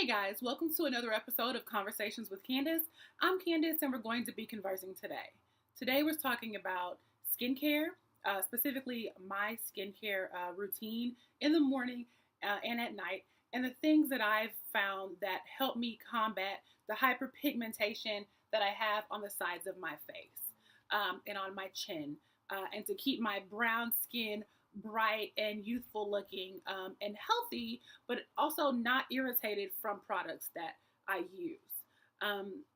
Hey guys, welcome to another episode of Conversations with Candace. I'm Candace and we're going to be conversing today. Today we're talking about skincare, specifically my skincare routine in the morning and at night, and the things that I've found that help me combat the hyperpigmentation that I have on the sides of my face and on my chin, and to keep my brown skin bright and youthful looking and healthy, but also not irritated from products that I use.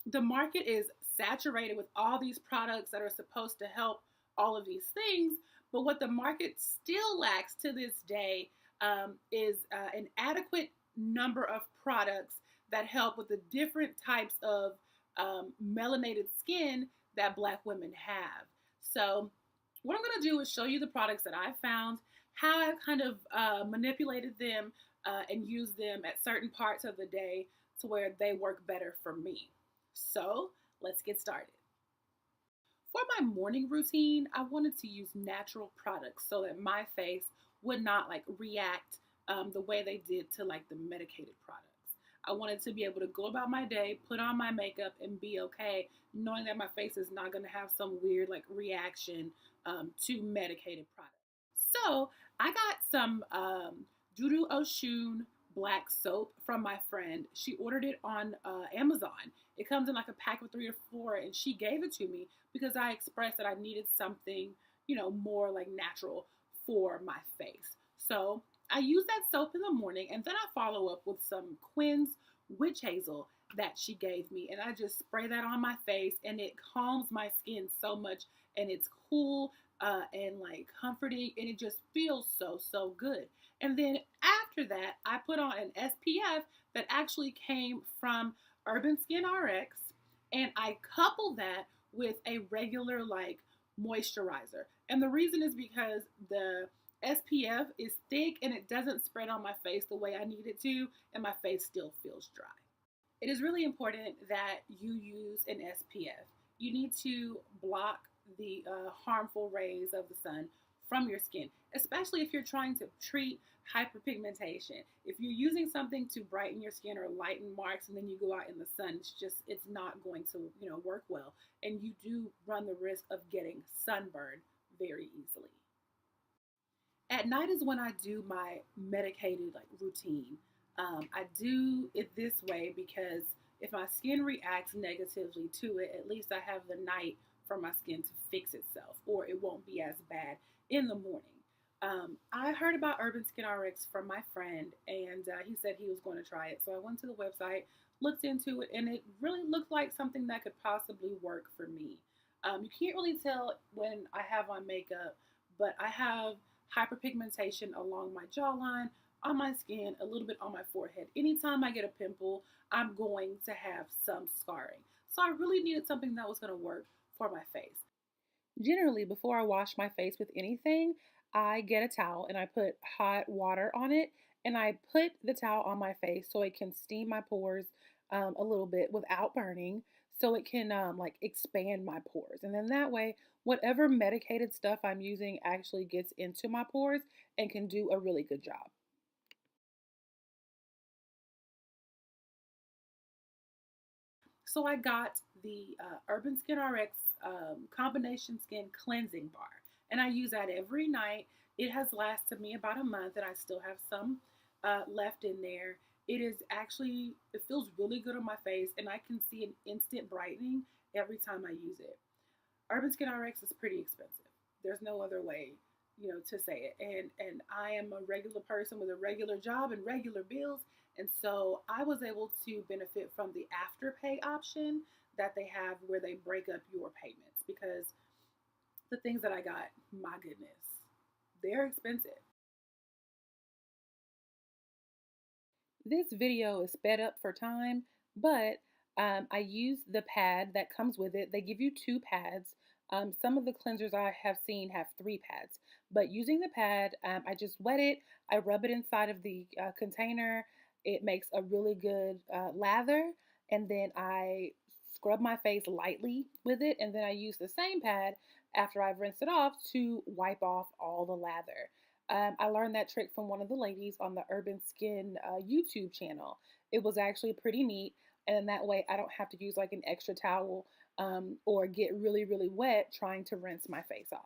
The market is saturated with all these products that are supposed to help all of these things, but what the market still lacks to this day is an adequate number of products that help with the different types of melanated skin that Black women have. So what I'm going to do is show you the products that I found, how I've kind of manipulated them and used them at certain parts of the day to where they work better for me. So let's get started. For my morning routine, I wanted to use natural products so that my face would not react the way they did to the medicated products. I wanted to be able to go about my day, put on my makeup, and be okay, knowing that my face is not going to have some weird reaction to medicated products. So I got some Dudu Osun black soap from my friend. She ordered it on Amazon. It comes in a pack of 3 or 4, and she gave it to me because I expressed that I needed something, more natural for my face. So I use that soap in the morning, and then I follow up with some Quinns witch hazel that she gave me, and I just spray that on my face, and it calms my skin so much, and it's cool and comforting, and it just feels so good. And then after that, I put on an SPF that actually came from Urban Skin RX, and I coupled that with a regular moisturizer. And the reason is because the SPF is thick and it doesn't spread on my face the way I need it to, and my face still feels dry. It is really important that you use an SPF. You need to block the harmful rays of the sun from your skin, especially if you're trying to treat hyperpigmentation. If you're using something to brighten your skin or lighten marks and then you go out in the sun, it's not going to work well, and you do run the risk of getting sunburned very easily. At night is when I do my medicated routine. I do it this way because if my skin reacts negatively to it, at least I have the night for my skin to fix itself, or it won't be as bad in the morning. I heard about Urban Skin RX from my friend, and he said he was going to try it. So I went to the website, looked into it, and it really looked like something that could possibly work for me. You can't really tell when I have on makeup, but I have hyperpigmentation along my jawline, on my skin, a little bit on my forehead. Anytime I get a pimple, I'm going to have some scarring. So I really needed something that was going to work for my face. Generally, before I wash my face with anything, I get a towel and I put hot water on it, and I put the towel on my face so it can steam my pores a little bit without burning, so it can expand my pores. And then that way, whatever medicated stuff I'm using actually gets into my pores and can do a really good job. So I got the Urban Skin RX Combination Skin Cleansing Bar, and I use that every night. It has lasted me about a month, and I still have some left in there. It feels really good on my face, and I can see an instant brightening every time I use it. Urban Skin RX is pretty expensive. There's no other way, to say it. And I am a regular person with a regular job and regular bills, and so I was able to benefit from the afterpay option that they have, where they break up your payments, because the things that I got, my goodness, they're expensive. This video is sped up for time, but I use the pad that comes with it. They give you 2 pads. Some of the cleansers I have seen have 3 pads, but using the pad, I just wet it. I rub it inside of the container. It makes a really good lather, and then I scrub my face lightly with it, and then I use the same pad after I've rinsed it off to wipe off all the lather. I learned that trick from one of the ladies on the Urban Skin YouTube channel, It was actually pretty neat. And then that way I don't have to use like an extra towel or get really, really wet trying to rinse my face off.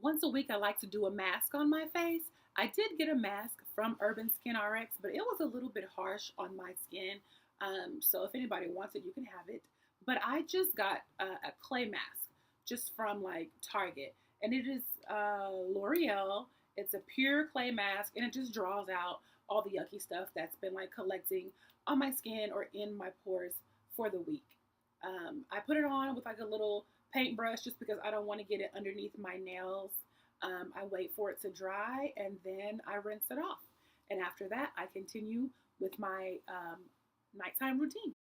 Once a week, I like to do a mask on my face. I did get a mask from Urban Skin RX, but it was a little bit harsh on my skin. So if anybody wants it, you can have it. But I just got a clay mask just from like Target, and it is L'Oreal. It's a pure clay mask, and it just draws out all the yucky stuff that's been like collecting on my skin or in my pores for the week. I put it on with like a little paintbrush just because I don't want to get it underneath my nails. I wait for it to dry and then I rinse it off. And after that, I continue with my nighttime routine.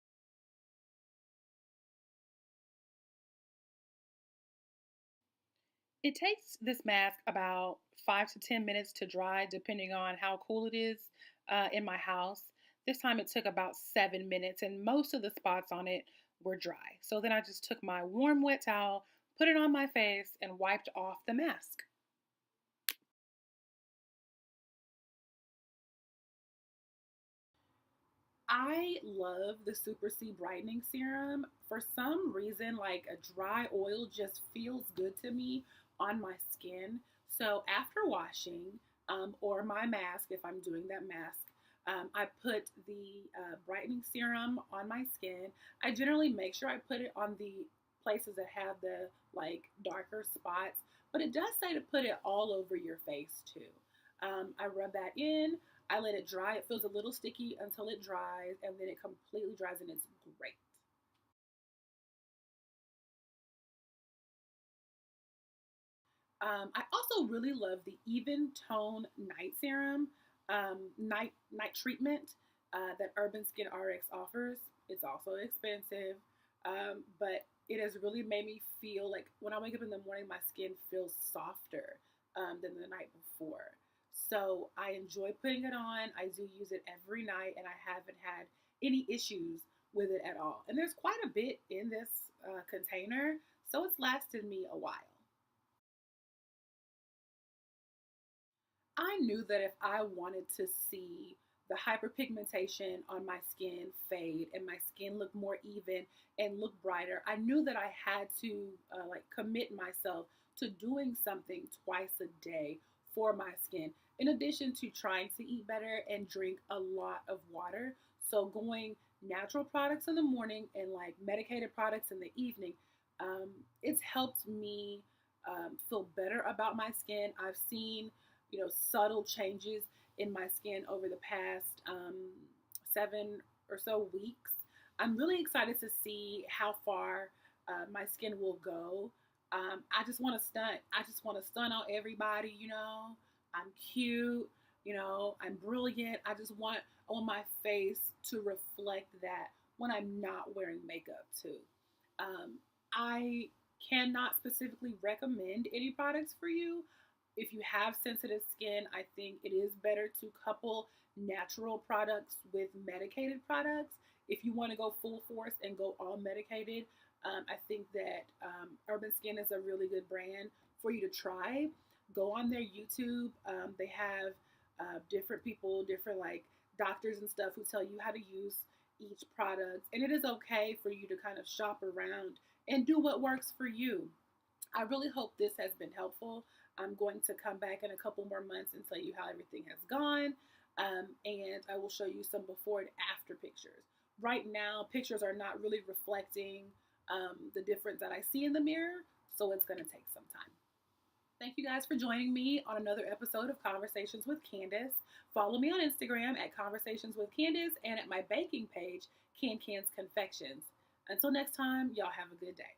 It takes this mask about 5 to 10 minutes to dry, depending on how cool it is in my house. This time it took about 7 minutes, and most of the spots on it were dry. So then I just took my warm, wet towel, put it on my face, and wiped off the mask. I love the Super C Brightening Serum. For some reason, like a dry oil just feels good to me on my skin. So after washing, or my mask, if I'm doing that mask, I put the brightening serum on my skin. I generally make sure I put it on the places that have the like darker spots, but it does say to put it all over your face too. I rub that in. I let it dry. It feels a little sticky until it dries, and then it completely dries, and it's great. I also really love the Even Tone Night Serum, night treatment that Urban Skin RX offers. It's also expensive, but it has really made me feel like when I wake up in the morning, my skin feels softer than the night before. So I enjoy putting it on. I do use it every night, and I haven't had any issues with it at all. And there's quite a bit in this container, so it's lasted me a while. I knew that if I wanted to see the hyperpigmentation on my skin fade and my skin look more even and look brighter, I knew that I had to like commit myself to doing something twice a day for my skin. In addition to trying to eat better and drink a lot of water, so going natural products in the morning and like medicated products in the evening, it's helped me feel better about my skin. I've seen subtle changes in my skin over the past 7 or so weeks. I'm really excited to see how far my skin will go. I just want to stunt. I just want to stunt on everybody. I'm cute. I'm brilliant. I want my face to reflect that when I'm not wearing makeup too. I cannot specifically recommend any products for you. If you have sensitive skin, I think it is better to couple natural products with medicated products. If you want to go full force and go all medicated, I think that Urban Skin is a really good brand for you to try. Go on their YouTube. They have different people, different like doctors and stuff who tell you how to use each product. And it is okay for you to kind of shop around and do what works for you. I really hope this has been helpful. I'm going to come back in a couple more months and tell you how everything has gone. And I will show you some before and after pictures. Right now, pictures are not really reflecting the difference that I see in the mirror, so it's going to take some time. Thank you guys for joining me on another episode of Conversations with Candace. Follow me on Instagram at Conversations with Candace and at my baking page, Can Can's Confections. Until next time, y'all have a good day.